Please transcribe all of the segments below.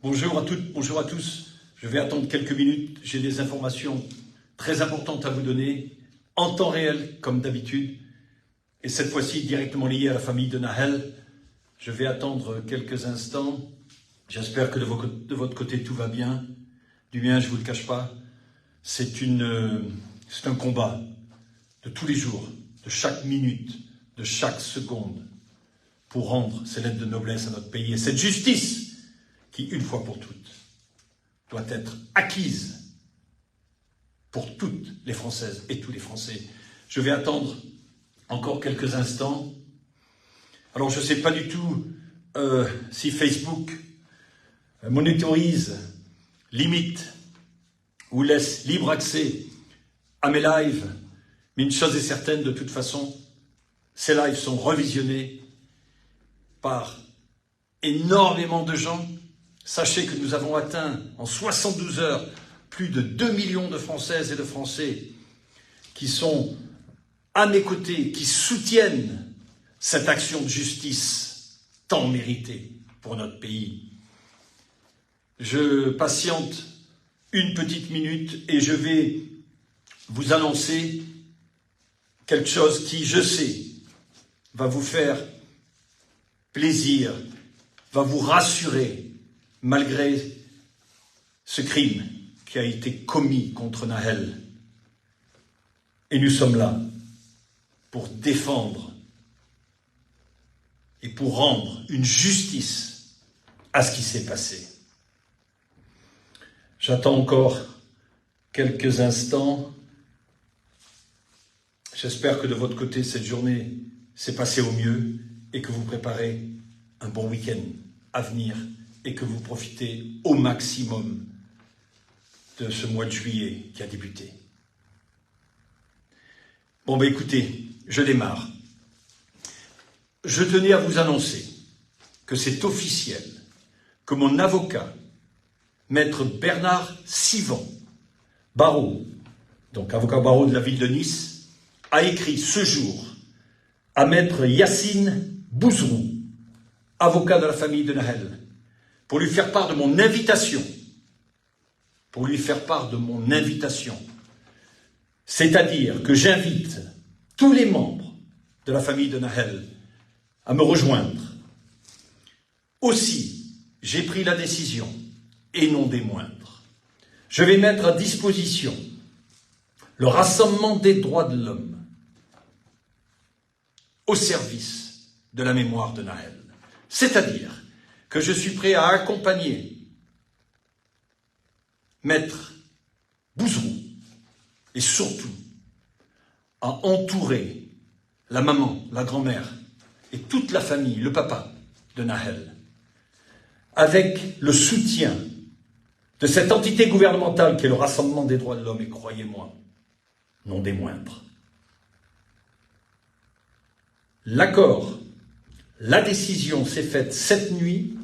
Bonjour à toutes, bonjour à tous. Je vais attendre quelques minutes. J'ai des informations très importantes à vous donner, en temps réel, comme d'habitude. Et cette fois-ci, directement liées à la famille de Nahel. Je vais attendre quelques instants. J'espère que de votre côté, tout va bien. Du mien, je ne vous le cache pas. C'est un combat de tous les jours, de chaque minute, de chaque seconde, pour rendre ces lettres de noblesse à notre pays. Et cette justice qui, une fois pour toutes, doit être acquise pour toutes les Françaises et tous les Français. Je vais attendre encore quelques instants. Alors, je ne sais pas du tout si Facebook monitorise, limite ou laisse libre accès à mes lives, mais une chose est certaine, de toute façon, ces lives sont revisionnés par énormément de gens. Sachez que nous avons atteint en 72 heures plus de 2 millions de Françaises et de Français qui sont à mes côtés, qui soutiennent cette action de justice tant méritée pour notre pays. Je patiente une petite minute et je vais vous annoncer quelque chose qui, je sais, va vous faire plaisir, va vous rassurer, malgré ce crime qui a été commis contre Nahel. Et nous sommes là pour défendre et pour rendre une justice à ce qui s'est passé. J'attends encore quelques instants. J'espère que de votre côté, cette journée s'est passée au mieux et que vous préparez un bon week-end à venir et que vous profitez au maximum de ce mois de juillet qui a débuté. Bon, ben écoutez, je démarre. Je tenais à vous annoncer que c'est officiel, que mon avocat, maître Bernard Sivan, barreau, donc avocat barreau de la ville de Nice, a écrit ce jour à maître Yacine Bouzrou, avocat de la famille de Nahel, pour lui faire part de mon invitation, c'est-à-dire que j'invite tous les membres de la famille de Nahel à me rejoindre. Aussi, j'ai pris la décision, et non des moindres, je vais mettre à disposition le Rassemblement des droits de l'homme au service de la mémoire de Nahel. C'est-à-dire que je suis prêt à accompagner maître Bouzrou et surtout à entourer la maman, la grand-mère et toute la famille, le papa de Nahel, avec le soutien de cette entité gouvernementale qui est le Rassemblement des droits de l'homme, et croyez-moi, non des moindres. L'accord, la décision s'est faite cette nuit,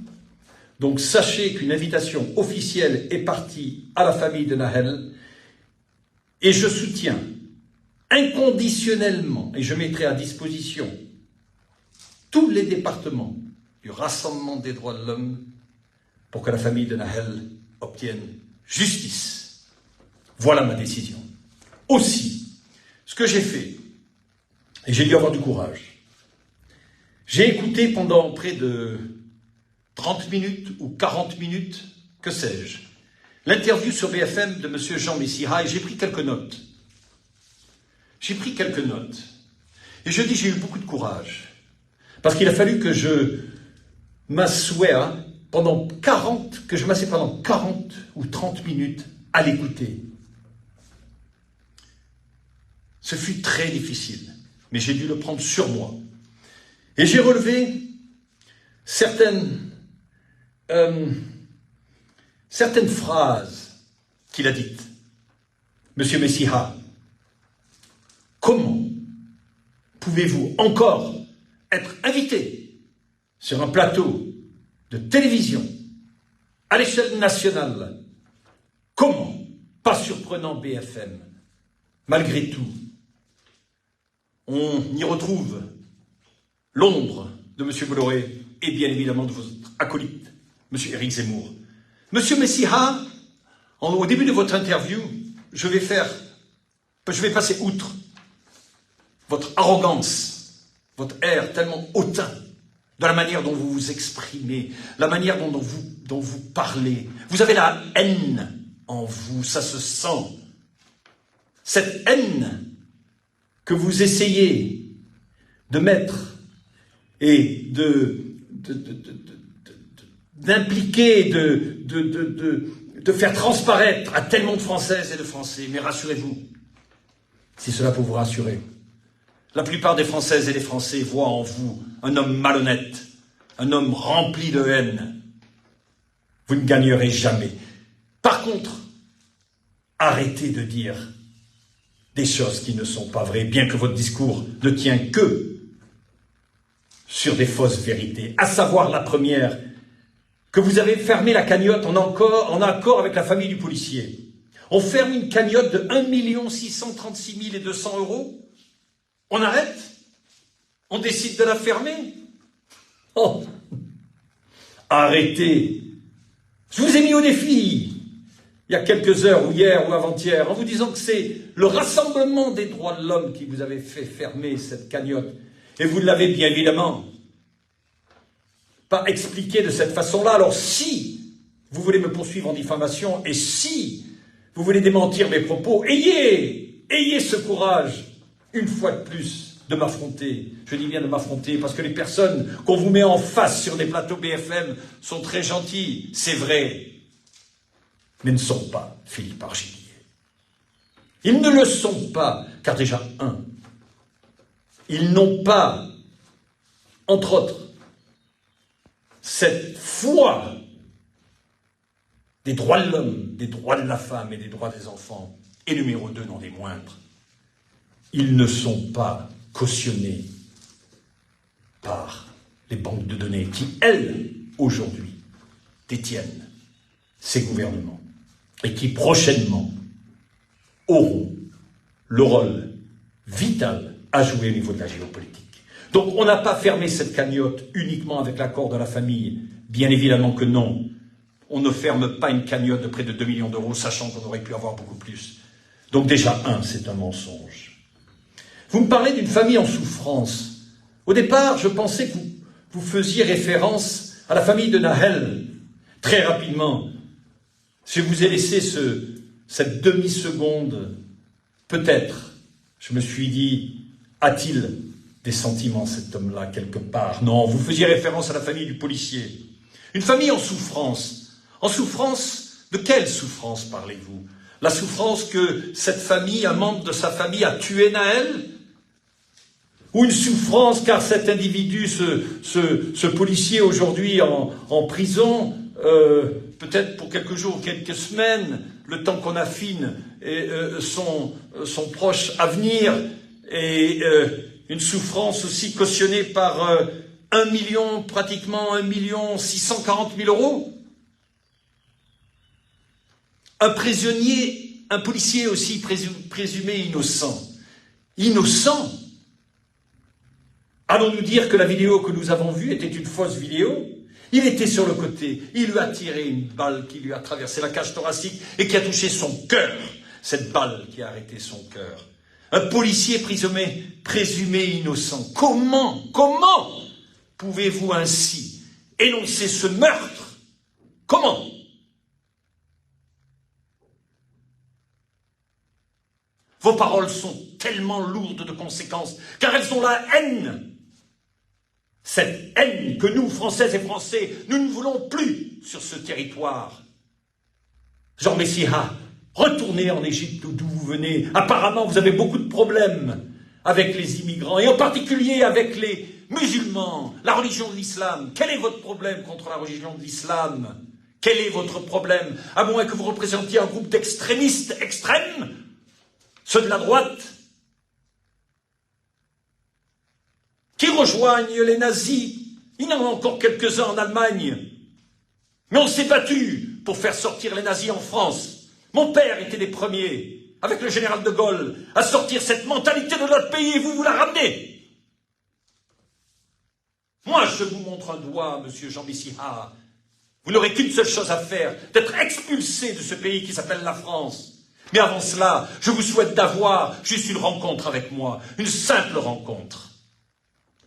donc sachez qu'une invitation officielle est partie à la famille de Nahel et je soutiens inconditionnellement et je mettrai à disposition tous les départements du Rassemblement des droits de l'homme pour que la famille de Nahel obtienne justice. Voilà ma décision. Aussi, ce que j'ai fait, et j'ai dû avoir du courage, j'ai écouté pendant près de 30 minutes ou 40 minutes, que sais-je, l'interview sur BFM de M. Jean Messia et j'ai pris quelques notes. Et je dis, j'ai eu beaucoup de courage. Parce qu'il a fallu que je m'assoie pendant 40 ou 30 minutes à l'écouter. Ce fut très difficile, mais j'ai dû le prendre sur moi. Et j'ai relevé certaines phrases qu'il a dites. Monsieur Messia, comment pouvez-vous encore être invité sur un plateau de télévision à l'échelle nationale? Comment? Pas surprenant BFM. Malgré tout, on y retrouve l'ombre de M. Bolloré et bien évidemment de votre acolyte, M. Éric Zemmour. Monsieur Messiha, au début de votre interview, je vais passer outre votre arrogance, votre air tellement hautain, de la manière dont vous vous exprimez, la manière dont vous parlez. Vous avez la haine en vous, ça se sent. Cette haine que vous essayez de mettre et d'impliquer, de faire transparaître à tellement de Françaises et de Français. Mais rassurez-vous, si cela peut vous rassurer, la plupart des Françaises et des Français voient en vous un homme malhonnête, un homme rempli de haine. Vous ne gagnerez jamais. Par contre, arrêtez de dire des choses qui ne sont pas vraies, bien que votre discours ne tient que sur des fausses vérités. À savoir la première, que vous avez fermé la cagnotte en accord avec la famille du policier. On ferme une cagnotte de 1 636 200 €. On arrête? On décide de la fermer? Oh! Arrêtez! Je vous ai mis au défi, il y a quelques heures, ou hier, ou avant-hier, en vous disant que c'est le rassemblement des droits de l'homme qui vous avait fait fermer cette cagnotte. Et vous l'avez bien évidemment pas expliqué de cette façon-là. Alors si vous voulez me poursuivre en diffamation, et si vous voulez démentir mes propos, ayez ce courage, une fois de plus, de m'affronter. Je dis bien de m'affronter, parce que les personnes qu'on vous met en face sur des plateaux BFM sont très gentilles, c'est vrai, mais ne sont pas Philippe Argilier. Ils ne le sont pas, car déjà, ils n'ont pas, entre autres, cette foi des droits de l'homme, des droits de la femme et des droits des enfants, et numéro 2, non des moindres, ils ne sont pas cautionnés par les banques de données qui, elles, aujourd'hui, détiennent ces gouvernements et qui, prochainement, auront le rôle vital à jouer au niveau de la géopolitique. Donc on n'a pas fermé cette cagnotte uniquement avec l'accord de la famille. Bien évidemment que non. On ne ferme pas une cagnotte de près de 2 millions d'euros, sachant qu'on aurait pu avoir beaucoup plus. Donc déjà, c'est un mensonge. Vous me parlez d'une famille en souffrance. Au départ, je pensais que vous faisiez référence à la famille de Nahel. Très rapidement, je vous ai laissé cette demi-seconde. Peut-être, je me suis dit, a-t-il des sentiments, cet homme-là, quelque part? Non, vous faisiez référence à la famille du policier. Une famille en souffrance. En souffrance, de quelle souffrance parlez-vous? La souffrance que cette famille, un membre de sa famille, a tué Nahel? Ou une souffrance car cet individu, ce policier aujourd'hui en prison, peut-être pour quelques jours ou quelques semaines, le temps qu'on affine son proche avenir, et une souffrance aussi cautionnée par pratiquement 1 640 000 €. Un prisonnier, un policier aussi présumé innocent. Innocent? Allons-nous dire que la vidéo que nous avons vue était une fausse vidéo? Il était sur le côté, il lui a tiré une balle qui lui a traversé la cage thoracique et qui a touché son cœur. Cette balle qui a arrêté son cœur. Un policier présumé innocent. Comment pouvez-vous ainsi énoncer ce meurtre? Comment? Vos paroles sont tellement lourdes de conséquences, car elles ont la haine. Cette haine que nous, Françaises et Français, nous ne voulons plus sur ce territoire. Jean Messiha, retournez en Égypte d'où vous venez. Apparemment, vous avez beaucoup de problèmes avec les immigrants, et en particulier avec les musulmans, la religion de l'islam. Quel est votre problème contre la religion de l'islam? Quel est votre problème? À moins que vous représentiez un groupe d'extrémistes extrêmes, ceux de la droite, qui rejoignent les nazis. Il y en a encore quelques-uns en Allemagne. Mais on s'est battu pour faire sortir les nazis en France. Mon père était des premiers, avec le général de Gaulle, à sortir cette mentalité de notre pays, et vous la ramenez. Moi, je vous montre un doigt, monsieur Jean Messiha. Vous n'aurez qu'une seule chose à faire, d'être expulsé de ce pays qui s'appelle la France. Mais avant cela, je vous souhaite d'avoir juste une rencontre avec moi, une simple rencontre.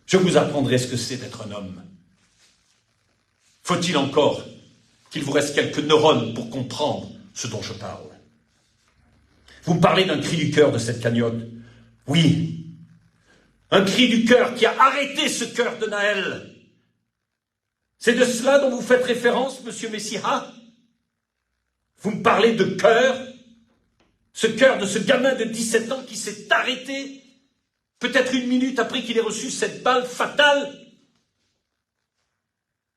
Je vous apprendrai ce que c'est d'être un homme. Faut-il encore qu'il vous reste quelques neurones pour comprendre ce dont je parle? Vous me parlez d'un cri du cœur de cette cagnotte. Oui, un cri du cœur qui a arrêté ce cœur de Naël. C'est de cela dont vous faites référence, monsieur Messiha? Vous me parlez de cœur? Ce cœur de ce gamin de 17 ans qui s'est arrêté, peut-être une minute après qu'il ait reçu cette balle fatale?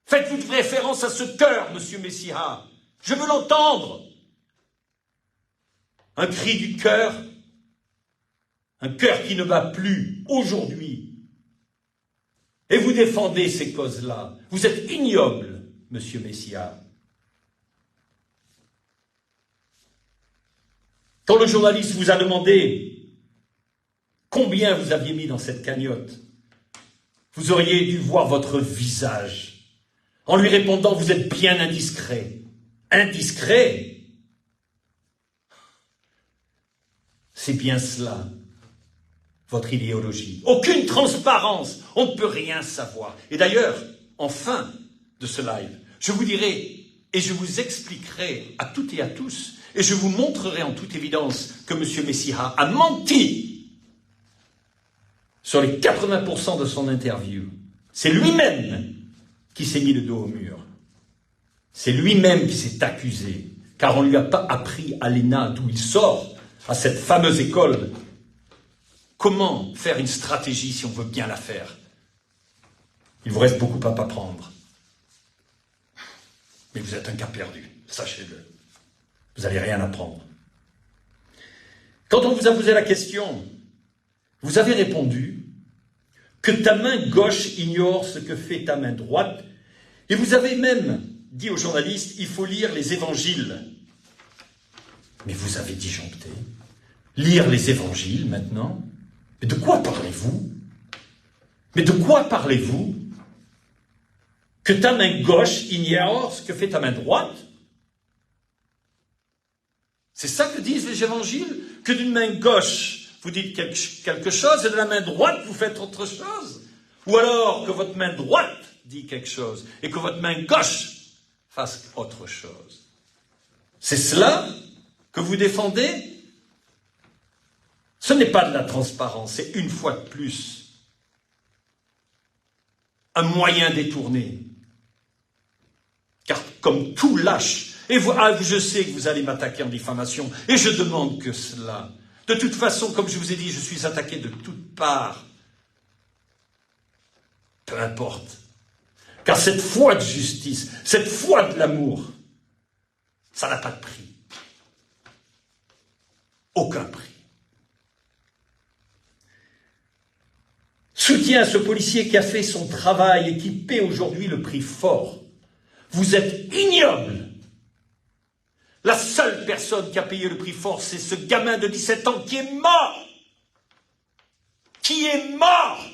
Faites-vous référence à ce cœur, monsieur Messiha? Je veux l'entendre. Un cri du cœur, un cœur qui ne bat plus aujourd'hui. Et vous défendez ces causes-là. Vous êtes ignoble, monsieur Messiha. Quand le journaliste vous a demandé combien vous aviez mis dans cette cagnotte, vous auriez dû voir votre visage. En lui répondant, vous êtes bien indiscret. Indiscret? C'est bien cela, votre idéologie. Aucune transparence, on ne peut rien savoir. Et d'ailleurs, en fin de ce live, je vous dirai et je vous expliquerai à toutes et à tous, et je vous montrerai en toute évidence que M. Messiha a menti sur les 80% de son interview. C'est lui-même qui s'est mis le dos au mur. C'est lui-même qui s'est accusé, car on ne lui a pas appris à l'ENA, d'où il sort, à cette fameuse école, comment faire une stratégie si on veut bien la faire. Il vous reste beaucoup à apprendre. Mais vous êtes un cas perdu, sachez-le. Vous n'allez rien apprendre. Quand on vous a posé la question, vous avez répondu que ta main gauche ignore ce que fait ta main droite, et vous avez même dit aux journalistes, il faut lire les évangiles. Mais vous avez disjoncté. Lire les évangiles maintenant? Mais de quoi parlez-vous? Mais de quoi parlez-vous? Que ta main gauche ignore ce que fait ta main droite? C'est ça que disent les évangiles? Que d'une main gauche, vous dites quelque chose, et de la main droite, vous faites autre chose? Ou alors que votre main droite dit quelque chose, et que votre main gauche fasse autre chose? C'est cela que vous défendez? Ce n'est pas de la transparence, c'est une fois de plus un moyen détourné. Car comme tout lâche, et je sais que vous allez m'attaquer en diffamation, et je demande que cela. De toute façon, comme je vous ai dit, je suis attaqué de toutes parts. Peu importe. Car cette foi de justice, cette foi de l'amour, ça n'a pas de prix. Aucun prix. Soutien à ce policier qui a fait son travail et qui paie aujourd'hui le prix fort. Vous êtes ignoble. La seule personne qui a payé le prix fort, c'est ce gamin de 17 ans qui est mort. Qui est mort.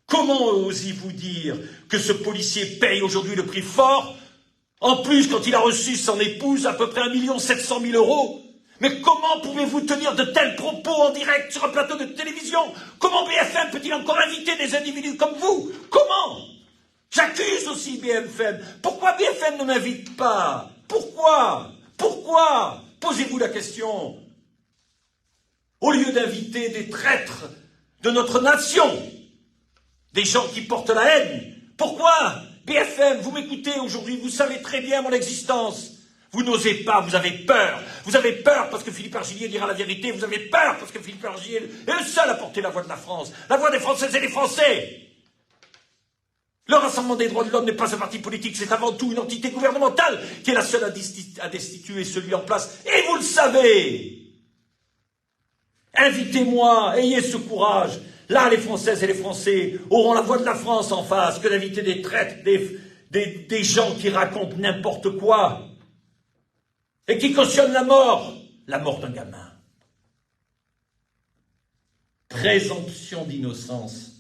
Comment osez-vous dire que ce policier paye aujourd'hui le prix fort? En plus, quand il a reçu son épouse, à peu près 1 700 000 €. Mais comment pouvez-vous tenir de tels propos en direct sur un plateau de télévision? Comment BFM peut-il encore inviter des individus comme vous? Comment? J'accuse aussi BFM. Pourquoi BFM ne m'invite pas? Pourquoi? Pourquoi? Posez-vous la question. Au lieu d'inviter des traîtres de notre nation, des gens qui portent la haine, pourquoi? BFM, vous m'écoutez aujourd'hui, vous savez très bien mon existence. Vous n'osez pas, vous avez peur. Vous avez peur parce que Philippe Argilier dira la vérité. Vous avez peur parce que Philippe Argilier est le seul à porter la voix de la France. La voix des Françaises et des Français. Le Rassemblement des droits de l'homme n'est pas un parti politique, c'est avant tout une entité gouvernementale qui est la seule à destituer celui en place. Et vous le savez. Invitez-moi, ayez ce courage. Là, les Françaises et les Français auront la voix de la France en face que d'inviter des traîtres, des gens qui racontent n'importe quoi. Et qui cautionnent la mort d'un gamin. Présomption d'innocence.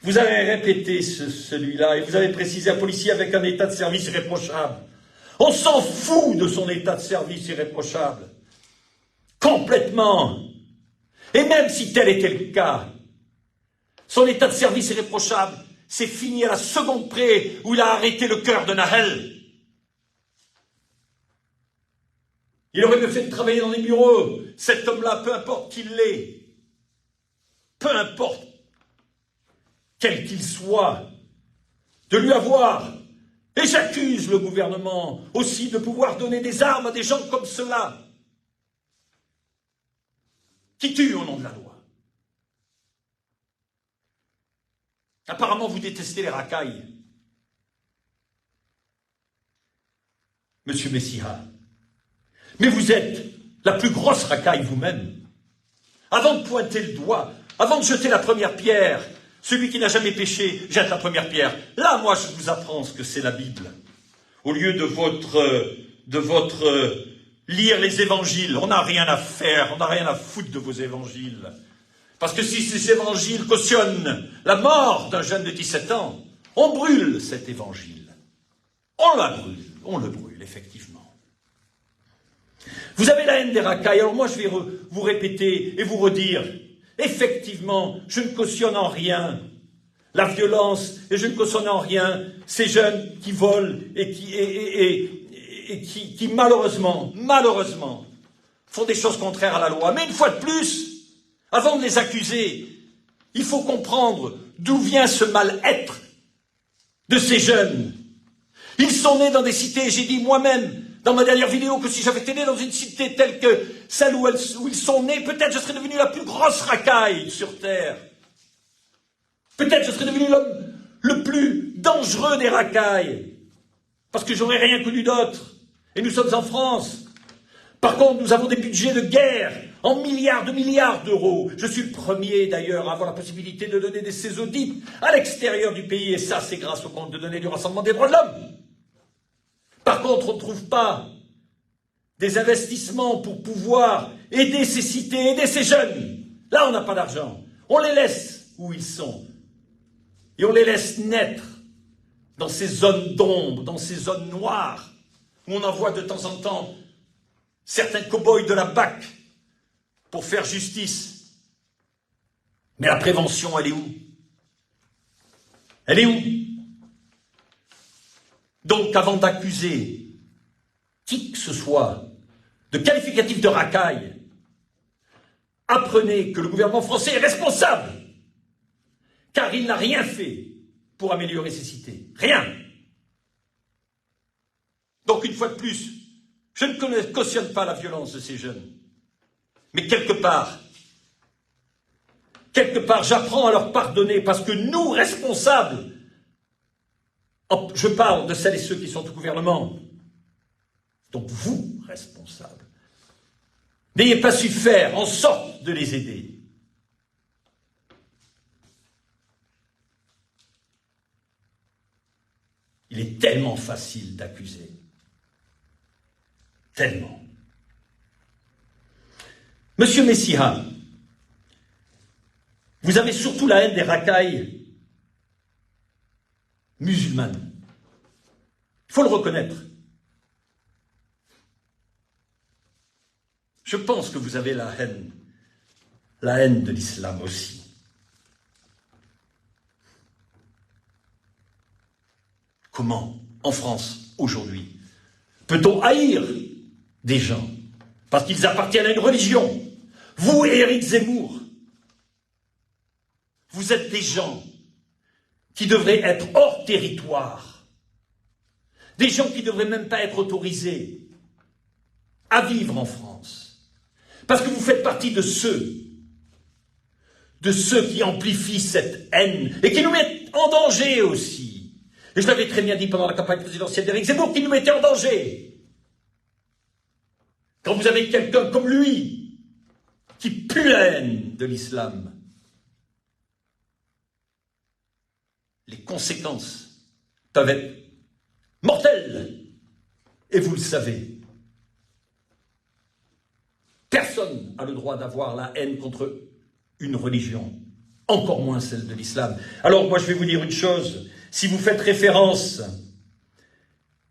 Vous avez répété celui-là et vous avez précisé un policier avec un état de service irréprochable. On s'en fout de son état de service irréprochable. Complètement. Et même si tel était le cas, son état de service irréprochable, c'est fini à la seconde près où il a arrêté le cœur de Nahel. Il aurait mieux fait de travailler dans les bureaux. Cet homme-là, peu importe qui l'est, peu importe quel qu'il soit, de lui avoir, et j'accuse le gouvernement aussi de pouvoir donner des armes à des gens comme cela, qui tuent au nom de la loi. Apparemment, vous détestez les racailles. Monsieur Messiha, mais vous êtes la plus grosse racaille vous-même. Avant de pointer le doigt, avant de jeter la première pierre, celui qui n'a jamais péché jette la première pierre. Là, moi, je vous apprends ce que c'est la Bible. Au lieu de votre lire les évangiles, on n'a rien à faire, on n'a rien à foutre de vos évangiles. Parce que si ces évangiles cautionnent la mort d'un jeune de 17 ans, on brûle cet évangile. On le brûle, effectivement. Vous avez la haine des racailles, alors moi je vais vous répéter et vous redire, effectivement, je ne cautionne en rien la violence et je ne cautionne en rien ces jeunes qui volent et qui malheureusement, font des choses contraires à la loi. Mais une fois de plus, avant de les accuser, il faut comprendre d'où vient ce mal-être de ces jeunes. Ils sont nés dans des cités, j'ai dit moi-même dans ma dernière vidéo que si j'avais été né dans une cité telle que celle où ils sont nés, peut-être je serais devenu la plus grosse racaille sur Terre. Peut-être je serais devenu l'homme le plus dangereux des racailles, parce que j'aurais rien connu d'autre. Et nous sommes en France. Par contre, nous avons des budgets de guerre en milliards d'euros. Je suis le premier, d'ailleurs, à avoir la possibilité de donner des audits à l'extérieur du pays. Et ça, c'est grâce au compte de données du Rassemblement des droits de l'homme. Par contre, on ne trouve pas des investissements pour pouvoir aider ces cités, aider ces jeunes. Là, on n'a pas d'argent. On les laisse où ils sont. Et on les laisse naître dans ces zones d'ombre, dans ces zones noires, où on envoie de temps en temps certains cow-boys de la BAC pour faire justice. Mais la prévention, elle est où? Elle est où? Donc, avant d'accuser qui que ce soit de qualificatif de racaille, apprenez que le gouvernement français est responsable, car il n'a rien fait pour améliorer ces cités. Rien. Donc, une fois de plus, je ne cautionne pas la violence de ces jeunes. Mais quelque part, j'apprends à leur pardonner parce que nous, responsables, je parle de celles et ceux qui sont au gouvernement, donc vous, responsables, n'ayez pas su faire en sorte de les aider. Il est tellement facile d'accuser. Tellement. Monsieur Messiha, vous avez surtout la haine des racailles musulmanes. Il faut le reconnaître. Je pense que vous avez la haine de l'islam aussi. Comment, en France, aujourd'hui, peut-on haïr des gens parce qu'ils appartiennent à une religion? Vous et Éric Zemmour, vous êtes des gens qui devraient être hors territoire, des gens qui ne devraient même pas être autorisés à vivre en France, parce que vous faites partie de ceux qui amplifient cette haine et qui nous mettent en danger aussi. Et je l'avais très bien dit pendant la campagne présidentielle d'Éric Zemmour, qui nous mettait en danger. Quand vous avez quelqu'un comme lui, qui pue la haine de l'islam, les conséquences peuvent être mortelles. Et vous le savez. Personne n'a le droit d'avoir la haine contre une religion. encore moins celle de l'islam. Alors moi je vais vous dire une chose, si vous faites référence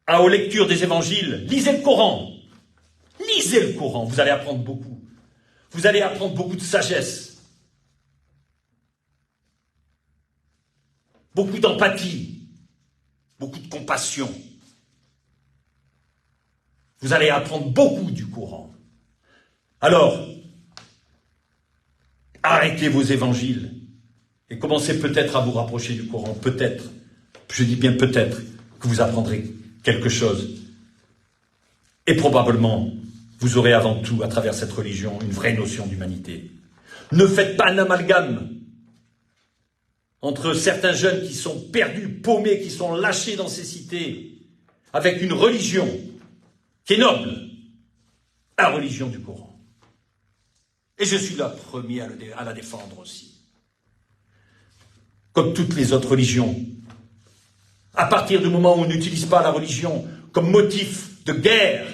aux lectures des évangiles, lisez le Coran, vous allez apprendre beaucoup. Vous allez apprendre beaucoup de sagesse, beaucoup d'empathie, beaucoup de compassion. Vous allez apprendre beaucoup du Coran. Alors, arrêtez vos évangiles et commencez peut-être à vous rapprocher du Coran. Peut-être, je dis bien peut-être, que vous apprendrez quelque chose. Et probablement, vous aurez avant tout, à travers cette religion, une vraie notion d'humanité. Ne faites pas un amalgame entre certains jeunes qui sont perdus, paumés, qui sont lâchés dans ces cités, avec une religion qui est noble, la religion du Coran. Et je suis le premier à la défendre aussi. Comme toutes les autres religions. À partir du moment où on n'utilise pas la religion comme motif de guerre,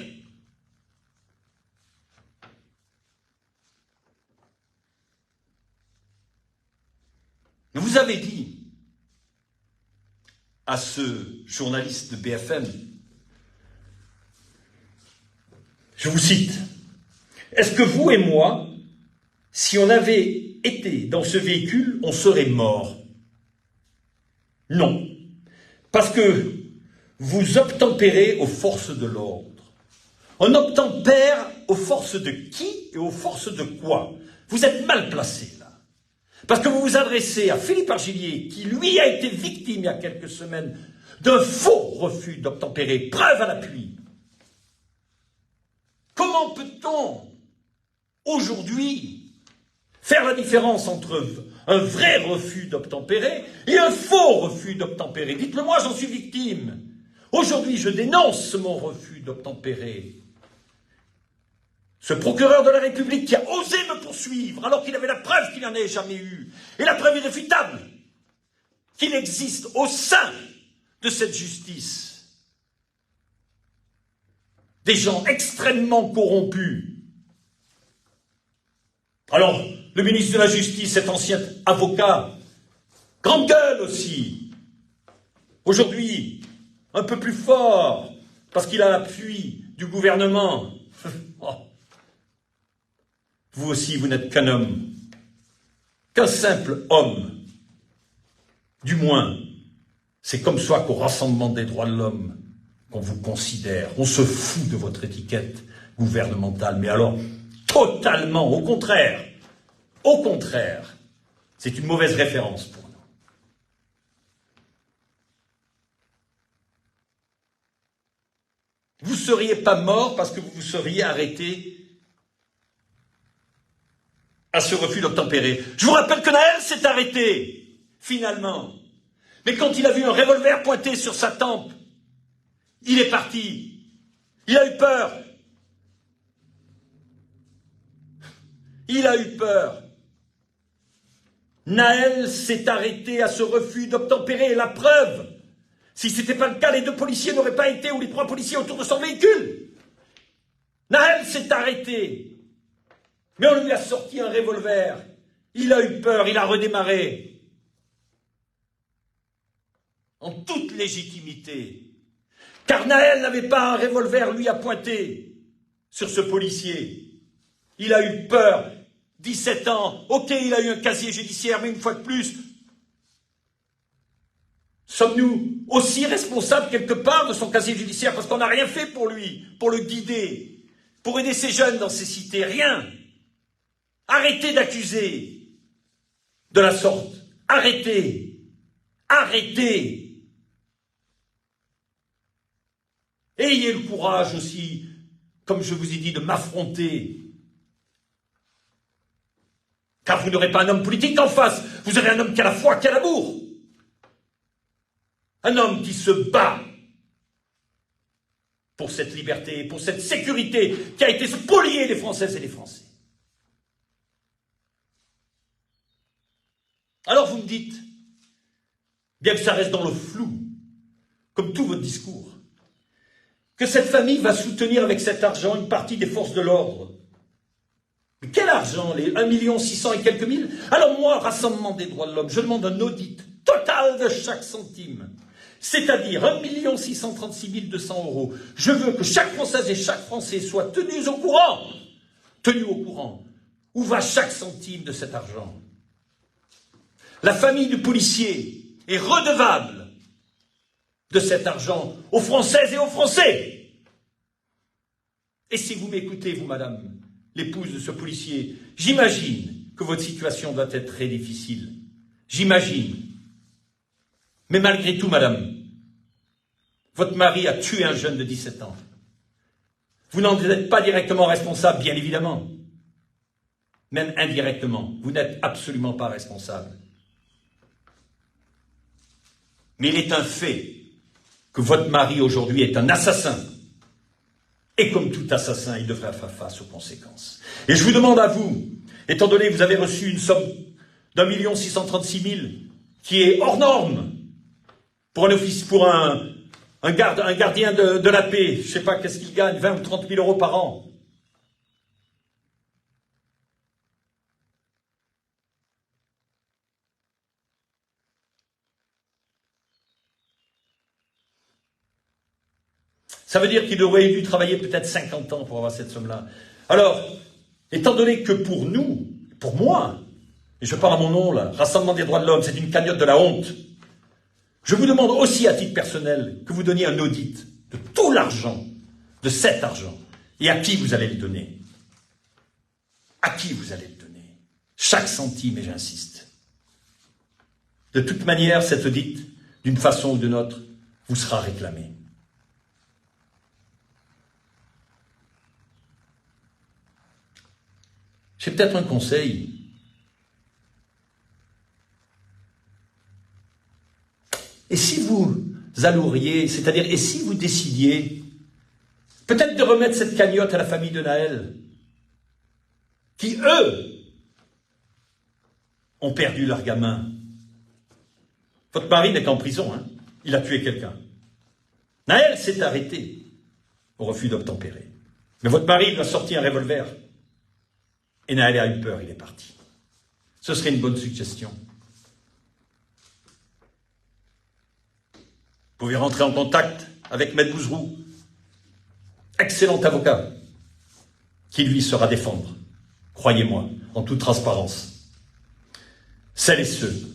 vous avez dit à ce journaliste de BFM, je vous cite, « Est-ce que vous et moi, si on avait été dans ce véhicule, on serait morts ?» Non, parce que vous obtempérez aux forces de l'ordre. On obtempère aux forces de qui et aux forces de quoi? Vous êtes mal placé là. Parce que vous vous adressez à Philippe Argillier, qui lui a été victime il y a quelques semaines d'un faux refus d'obtempérer, preuve à l'appui. Comment peut-on aujourd'hui faire la différence entre un vrai refus d'obtempérer et un faux refus d'obtempérer? Dites-le moi, j'en suis victime. Aujourd'hui, je dénonce mon refus d'obtempérer. Ce procureur de la République qui a osé me poursuivre alors qu'il avait la preuve qu'il n'en ait jamais eu, et la preuve irréfutable qu'il existe au sein de cette justice des gens extrêmement corrompus. Alors, le ministre de la Justice, cet ancien avocat, grande gueule aussi, aujourd'hui, un peu plus fort, parce qu'il a l'appui du gouvernement. Oh. Vous aussi, vous n'êtes qu'un homme, qu'un simple homme. Du moins, c'est comme ça qu'au Rassemblement des droits de l'homme, qu'on vous considère. On se fout de votre étiquette gouvernementale, mais alors, totalement, au contraire, c'est une mauvaise référence pour nous. Vous ne seriez pas mort parce que vous vous seriez arrêté à ce refus d'obtempérer. Je vous rappelle que Naël s'est arrêté, finalement. Mais quand il a vu un revolver pointé sur sa tempe, il est parti. Il a eu peur. Il a eu peur. Naël s'est arrêté à ce refus d'obtempérer. La preuve, si ce n'était pas le cas, les 2 policiers n'auraient pas été, ou les 3 policiers autour de son véhicule. Naël s'est arrêté. Mais on lui a sorti un revolver. Il a eu peur, il a redémarré. En toute légitimité. Car Naël n'avait pas un revolver, lui, à pointer sur ce policier. Il a eu peur. 17 ans. Ok, il a eu un casier judiciaire, mais une fois de plus, sommes-nous aussi responsables quelque part de son casier judiciaire parce qu'on n'a rien fait pour lui, pour le guider, pour aider ces jeunes dans ces cités? Rien. Arrêtez d'accuser de la sorte. Arrêtez. Arrêtez. Ayez le courage aussi, comme je vous ai dit, de m'affronter. Car vous n'aurez pas un homme politique en face, vous aurez un homme qui a la foi, qui a l'amour. Un homme qui se bat pour cette liberté, pour cette sécurité qui a été spoliée des Françaises et des Français. Alors vous me dites, bien que ça reste dans le flou, comme tout votre discours, que cette famille va soutenir avec cet argent une partie des forces de l'ordre. Mais quel argent, les 1 600 000 et quelques mille? Alors moi, Rassemblement des droits de l'homme, je demande un audit total de chaque centime. C'est-à-dire 1 636 200 €. Je veux que chaque Française et chaque Français soient tenus au courant. Où va chaque centime de cet argent? La famille du policier est redevable de cet argent aux Françaises et aux Français. Et si vous m'écoutez, vous, madame, l'épouse de ce policier, j'imagine que votre situation doit être très difficile. J'imagine. Mais malgré tout, madame, votre mari a tué un jeune de 17 ans. Vous n'en êtes pas directement responsable, bien évidemment. Même indirectement, vous n'êtes absolument pas responsable. Mais il est un fait que votre mari aujourd'hui est un assassin. Et comme tout assassin, il devrait faire face aux conséquences. Et je vous demande à vous, étant donné que vous avez reçu une somme d'1 636 000 qui est hors norme pour un gardien de la paix, je ne sais pas qu'est-ce qu'il gagne, 20 ou 30 000 € par an. Ça veut dire qu'il aurait dû travailler peut-être 50 ans pour avoir cette somme-là. Alors, étant donné que pour nous, pour moi, et je parle à mon nom là, Rassemblement des droits de l'homme, c'est une cagnotte de la honte, je vous demande aussi à titre personnel que vous donniez un audit de tout l'argent, de cet argent, et à qui vous allez le donner. À qui vous allez le donner. Chaque centime, et j'insiste. De toute manière, cet audit, d'une façon ou d'une autre, vous sera réclamé. J'ai peut-être un conseil. Et si vous allouriez, c'est-à-dire, et si vous décidiez peut-être de remettre cette cagnotte à la famille de Naël, qui, eux, ont perdu leur gamin. Votre mari n'est qu'en prison, hein. Il a tué quelqu'un. Naël s'est arrêté au refus d'obtempérer. Mais votre mari doit sortir un revolver. Et Naël a eu peur, il est parti. Ce serait une bonne suggestion. Vous pouvez rentrer en contact avec Maître Bouzrou, excellent avocat, qui lui saura défendre, croyez-moi, en toute transparence, celles et ceux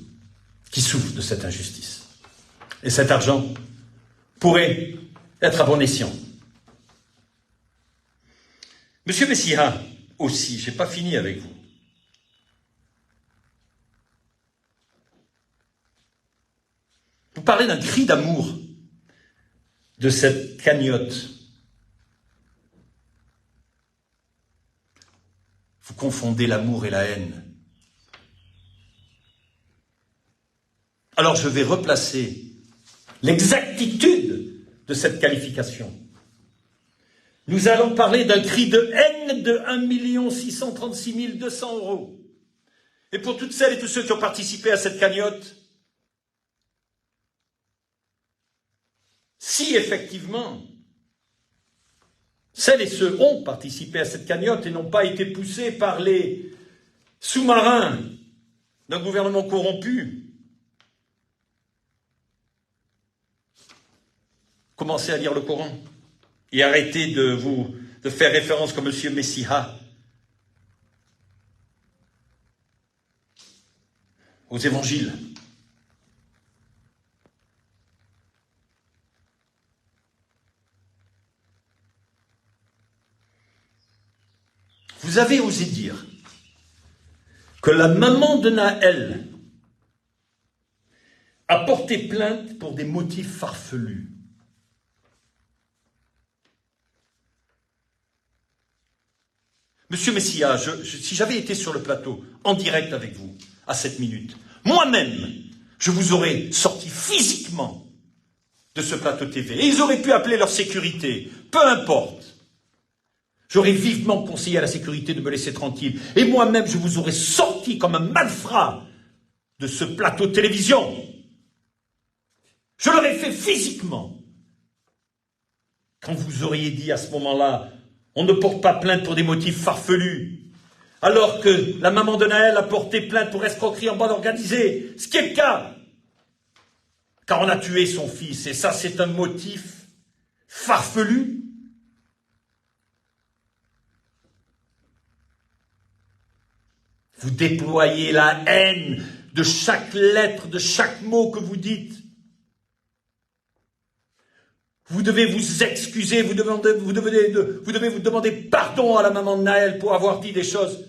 qui souffrent de cette injustice. Et cet argent pourrait être à bon escient. Monsieur Messia, aussi, je n'ai pas fini avec vous. Vous parlez d'un cri d'amour de cette cagnotte. Vous confondez l'amour et la haine. Alors je vais replacer l'exactitude de cette qualification. Nous allons parler d'un cri de haine de 1 636 200 €. Et pour toutes celles et tous ceux qui ont participé à cette cagnotte, si effectivement celles et ceux ont participé à cette cagnotte et n'ont pas été poussés par les sous-marins d'un gouvernement corrompu, commencez à lire le Coran et arrêtez de faire référence comme M. Messia aux évangiles. Vous avez osé dire que la maman de Naël a porté plainte pour des motifs farfelus. Monsieur Messia, si j'avais été sur le plateau, en direct avec vous, à cette minute, moi-même, je vous aurais sorti physiquement de ce plateau TV. Et ils auraient pu appeler leur sécurité, peu importe. J'aurais vivement conseillé à la sécurité de me laisser tranquille. Et moi-même, je vous aurais sorti comme un malfrat de ce plateau de télévision. Je l'aurais fait physiquement. Quand vous auriez dit à ce moment-là, on ne porte pas plainte pour des motifs farfelus. alors que la maman de Naël a porté plainte pour escroquerie en bande organisée, ce qui est le cas, car on a tué son fils, et ça c'est un motif farfelu. Vous déployez la haine de chaque lettre, de chaque mot que vous dites. Vous devez vous excuser, vous devez vous demander pardon à la maman de Naël pour avoir dit des choses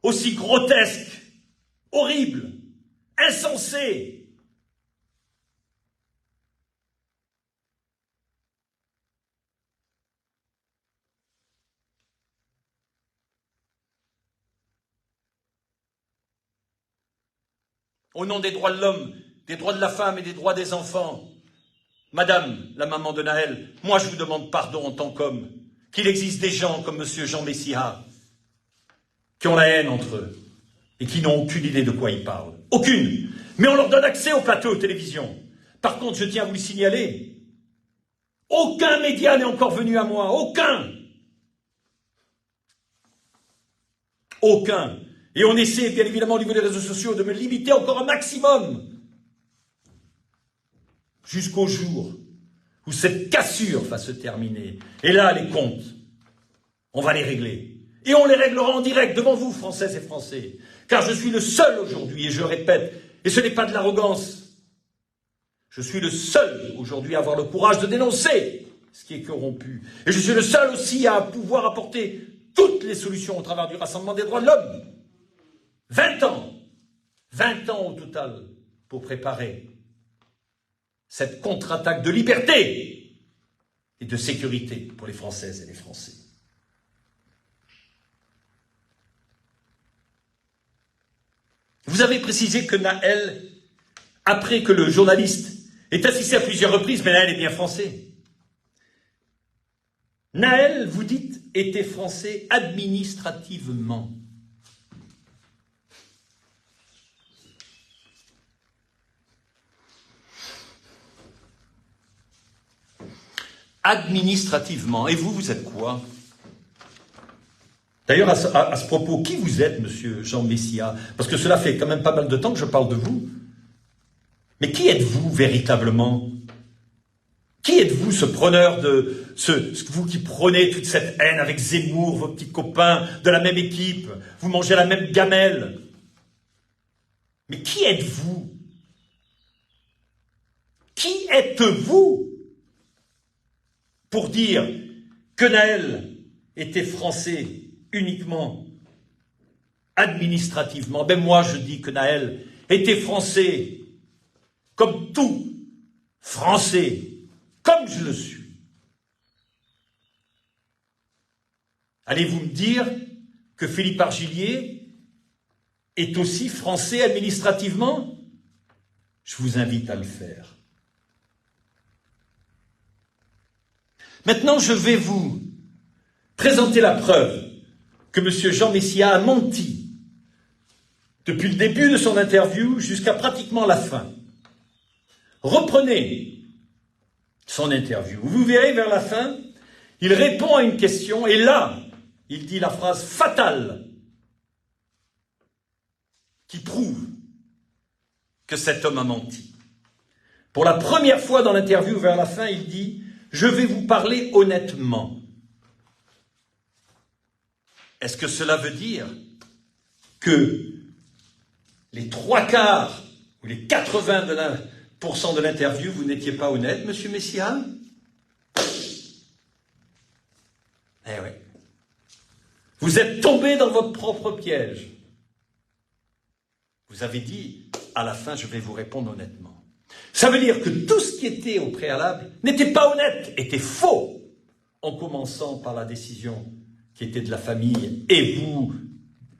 aussi grotesques, horribles, insensées. Au nom des droits de l'homme, des droits de la femme et des droits des enfants, Madame, la maman de Naël, moi je vous demande pardon en tant qu'homme, qu'il existe des gens comme Monsieur Jean Messia qui ont la haine entre eux et qui n'ont aucune idée de quoi ils parlent. Aucune. Mais on leur donne accès au plateau de télévision. Par contre, je tiens à vous le signaler, aucun média n'est encore venu à moi, aucun. Aucun. Et on essaie, bien évidemment, au niveau des réseaux sociaux, de me limiter encore un maximum. Jusqu'au jour où cette cassure va se terminer. Et là, les comptes, on va les régler. Et on les réglera en direct devant vous, Françaises et Français. Car je suis le seul aujourd'hui, et je répète, et ce n'est pas de l'arrogance, je suis le seul aujourd'hui à avoir le courage de dénoncer ce qui est corrompu. Et je suis le seul aussi à pouvoir apporter toutes les solutions au travers du Rassemblement des droits de l'homme. 20 ans au total pour préparer cette contre-attaque de liberté et de sécurité pour les Françaises et les Français. Vous avez précisé que Naël, après que le journaliste ait assisté à plusieurs reprises, mais Naël est bien français. Naël, vous dites, était français administrativement. Administrativement. Et vous, vous êtes quoi? D'ailleurs, à ce propos, qui vous êtes, monsieur Jean Messia? Parce que cela fait quand même pas mal de temps que je parle de vous. Mais qui êtes-vous véritablement? Qui êtes-vous, ce preneur vous qui prenez toute cette haine avec Zemmour, vos petits copains de la même équipe, vous mangez la même gamelle? Mais qui êtes-vous? Qui êtes-vous pour dire que Naël était français uniquement administrativement? Ben moi je dis que Naël était français comme tout Français, comme je le suis. Allez-vous me dire que Philippe Argillier est aussi français administrativement? Je vous invite à le faire. Maintenant, je vais vous présenter la preuve que M. Jean Messia a menti depuis le début de son interview jusqu'à pratiquement la fin. Reprenez son interview. Vous verrez vers la fin, il répond à une question et là, il dit la phrase fatale qui prouve que cet homme a menti. Pour la première fois dans l'interview vers la fin, il dit « Je vais vous parler honnêtement ». Est-ce que cela veut dire que les 3/4 ou les 80% de l'interview, vous n'étiez pas honnête, monsieur Messia? Eh oui. Vous êtes tombé dans votre propre piège. Vous avez dit, à la fin, je vais vous répondre honnêtement. Ça veut dire que tout ce qui était au préalable n'était pas honnête, était faux, en commençant par la décision qui était de la famille, et vous,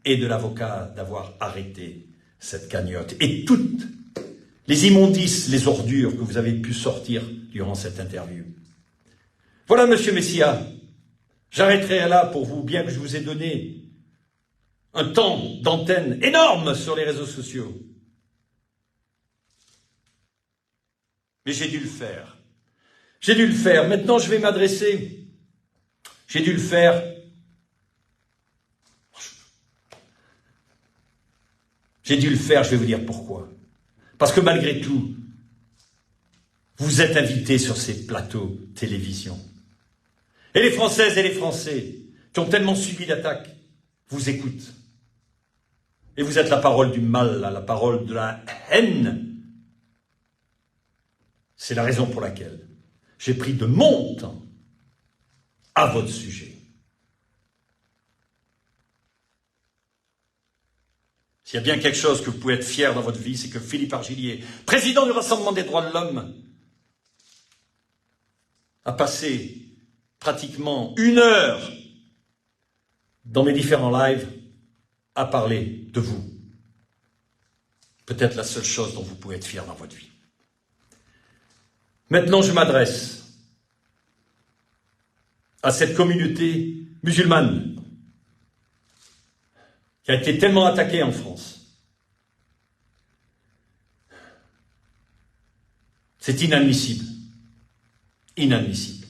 et de l'avocat, d'avoir arrêté cette cagnotte. Et toutes les immondices, les ordures que vous avez pu sortir durant cette interview. Voilà, monsieur Messia, j'arrêterai là pour vous, bien que je vous ai donné un temps d'antenne énorme sur les réseaux sociaux. Mais j'ai dû le faire. J'ai dû le faire. Maintenant, je vais m'adresser. J'ai dû le faire J'ai dû le faire, je vais vous dire pourquoi. Parce que malgré tout, vous êtes invités sur ces plateaux télévision. Et les Françaises et les Français qui ont tellement subi l'attaque vous écoutent. Et vous êtes la parole du mal, la parole de la haine. C'est la raison pour laquelle j'ai pris de mon temps à votre sujet. S'il y a bien quelque chose que vous pouvez être fier dans votre vie, c'est que Philippe Argilier, président du Rassemblement des droits de l'homme, a passé pratiquement 1 heure dans mes différents lives à parler de vous. Peut-être la seule chose dont vous pouvez être fier dans votre vie. Maintenant, je m'adresse à cette communauté musulmane qui a été tellement attaquée en France. C'est inadmissible. Inadmissible.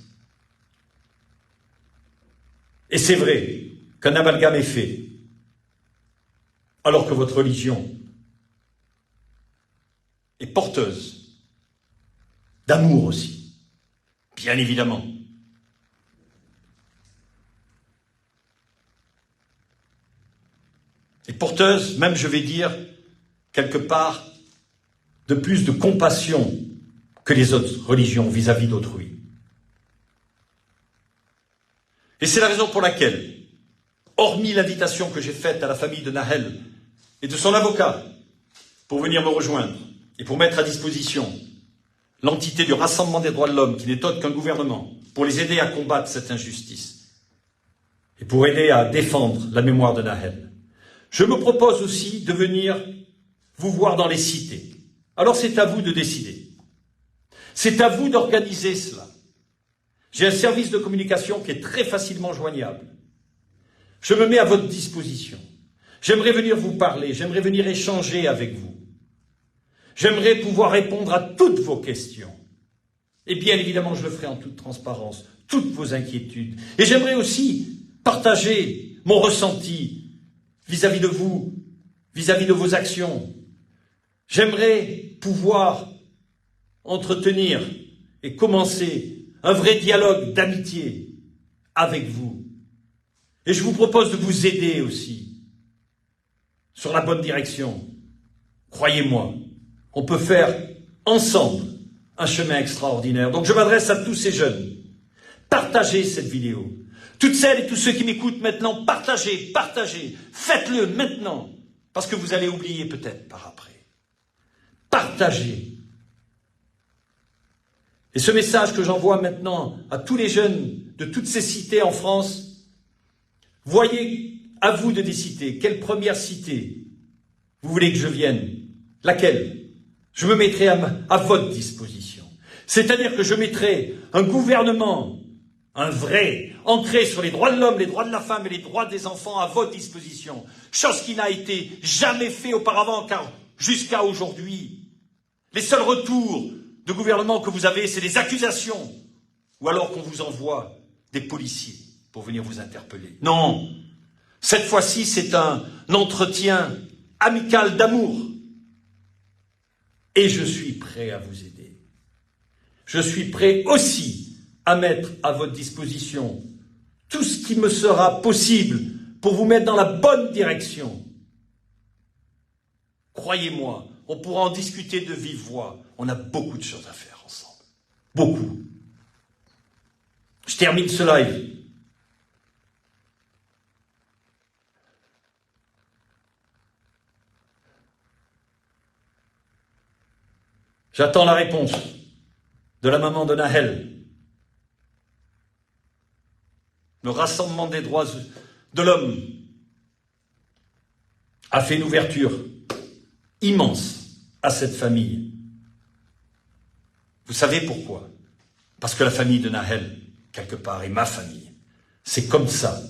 Et c'est vrai qu'un amalgame est fait, alors que votre religion est porteuse d'amour aussi, bien évidemment. Et porteuse, même je vais dire, quelque part, de plus de compassion que les autres religions vis-à-vis d'autrui. Et c'est la raison pour laquelle, hormis l'invitation que j'ai faite à la famille de Nahel et de son avocat pour venir me rejoindre et pour mettre à disposition l'entité du Rassemblement des droits de l'homme, qui n'est autre qu'un gouvernement, pour les aider à combattre cette injustice et pour aider à défendre la mémoire de Nahel, je me propose aussi de venir vous voir dans les cités. Alors c'est à vous de décider. C'est à vous d'organiser cela. J'ai un service de communication qui est très facilement joignable. Je me mets à votre disposition. J'aimerais venir vous parler, j'aimerais venir échanger avec vous. J'aimerais pouvoir répondre à toutes vos questions. Et bien évidemment, je le ferai en toute transparence, toutes vos inquiétudes. Et j'aimerais aussi partager mon ressenti vis-à-vis de vous, vis-à-vis de vos actions. J'aimerais pouvoir entretenir et commencer un vrai dialogue d'amitié avec vous. Et je vous propose de vous aider aussi sur la bonne direction. Croyez-moi, on peut faire ensemble un chemin extraordinaire. Donc je m'adresse à tous ces jeunes. Partagez cette vidéo. Toutes celles et tous ceux qui m'écoutent maintenant, partagez. Faites-le maintenant, parce que vous allez oublier peut-être par après. Partagez. Et ce message que j'envoie maintenant à tous les jeunes de toutes ces cités en France, voyez, à vous de décider quelle première cité vous voulez que je vienne. Laquelle? Je me mettrai à votre disposition. C'est-à-dire que je mettrai un gouvernement, un vrai, ancré sur les droits de l'homme, les droits de la femme et les droits des enfants à votre disposition. Chose qui n'a été jamais fait auparavant, car jusqu'à aujourd'hui, les seuls retours de gouvernement que vous avez, c'est des accusations, ou alors qu'on vous envoie des policiers pour venir vous interpeller. Non, cette fois-ci, c'est un entretien amical d'amour. Et je suis prêt à vous aider. Je suis prêt aussi à mettre à votre disposition tout ce qui me sera possible pour vous mettre dans la bonne direction. Croyez-moi, on pourra en discuter de vive voix. On a beaucoup de choses à faire ensemble. Beaucoup. Je termine ce live. J'attends la réponse de la maman de Nahel. Le Rassemblement des droits de l'homme a fait une ouverture immense à cette famille. Vous savez pourquoi? Parce que la famille de Nahel, quelque part, est ma famille. C'est comme ça,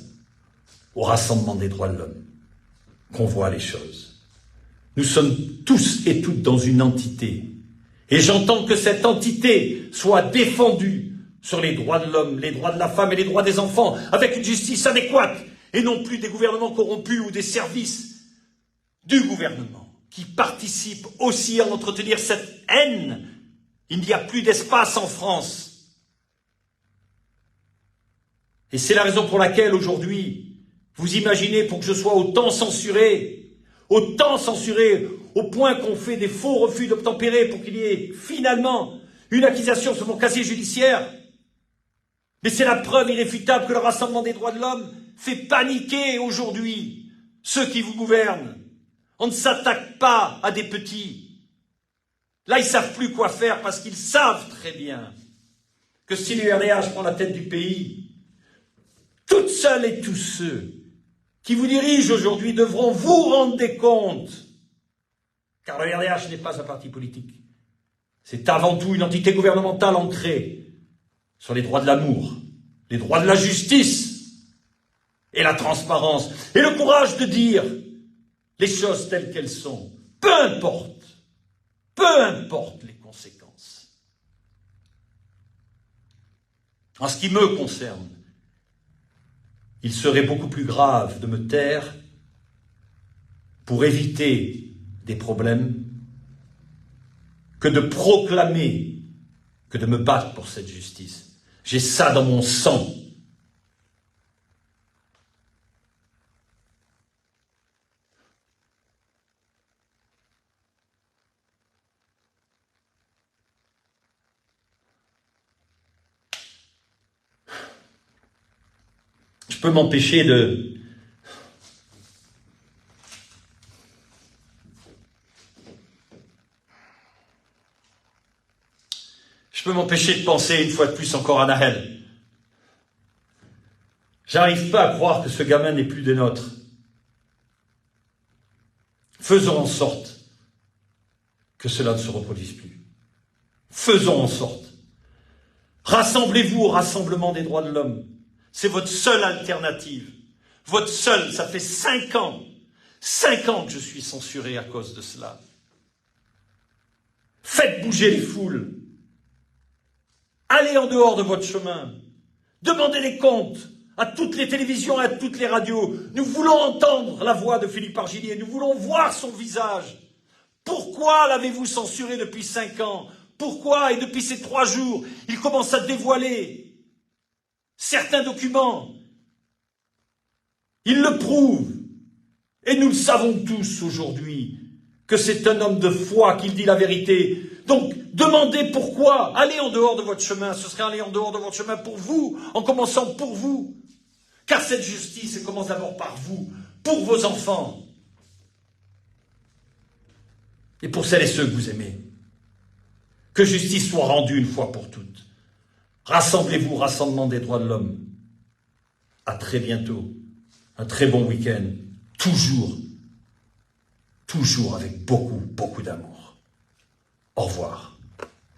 au Rassemblement des droits de l'homme, qu'on voit les choses. Nous sommes tous et toutes dans une entité. Et j'entends que cette entité soit défendue sur les droits de l'homme, les droits de la femme et les droits des enfants, avec une justice adéquate, et non plus des gouvernements corrompus ou des services du gouvernement. qui participent aussi à entretenir cette haine. Il n'y a plus d'espace en France. Et c'est la raison pour laquelle aujourd'hui, vous imaginez pour que je sois autant censuré au point qu'on fait des faux refus d'obtempérer pour qu'il y ait finalement une accusation sur mon casier judiciaire. Mais c'est la preuve irréfutable que le Rassemblement des droits de l'homme fait paniquer aujourd'hui ceux qui vous gouvernent. On ne s'attaque pas à des petits. Là, ils ne savent plus quoi faire parce qu'ils savent très bien que si l'URDH prend la tête du pays, toutes seules et tous ceux qui vous dirigent aujourd'hui devront vous rendre des comptes. Car le RDH n'est pas un parti politique. C'est avant tout une entité gouvernementale ancrée sur les droits de l'amour, les droits de la justice et la transparence. Et le courage de dire les choses telles qu'elles sont. Peu importe les conséquences. En ce qui me concerne, il serait beaucoup plus grave de me taire pour éviter des problèmes que de proclamer, que de me battre pour cette justice. J'ai ça dans mon sang. Je peux m'empêcher de... Je peux m'empêcher de penser une fois de plus encore à Nahel. J'arrive pas à croire que ce gamin n'est plus des nôtres. Faisons en sorte que cela ne se reproduise plus. Faisons en sorte. Rassemblez-vous au Rassemblement des droits de l'homme. C'est votre seule alternative. Votre seule, ça fait 5 ans. 5 ans que je suis censuré à cause de cela. Faites bouger les foules. Allez en dehors de votre chemin. Demandez les comptes à toutes les télévisions et à toutes les radios. Nous voulons entendre la voix de Philippe Argilier. Nous voulons voir son visage. Pourquoi l'avez-vous censuré depuis 5 ans? Pourquoi? Et depuis ces 3 jours, il commence à dévoiler certains documents. Il le prouve. Et nous le savons tous aujourd'hui que c'est un homme de foi, qu'il dit la vérité. Donc, demandez pourquoi. Allez en dehors de votre chemin. Ce serait aller en dehors de votre chemin pour vous, en commençant pour vous. Car cette justice, elle commence d'abord par vous, pour vos enfants. Et pour celles et ceux que vous aimez. Que justice soit rendue une fois pour toutes. Rassemblez-vous, Rassemblement des droits de l'homme. À très bientôt. Un très bon week-end. Toujours avec beaucoup d'amour. Au revoir.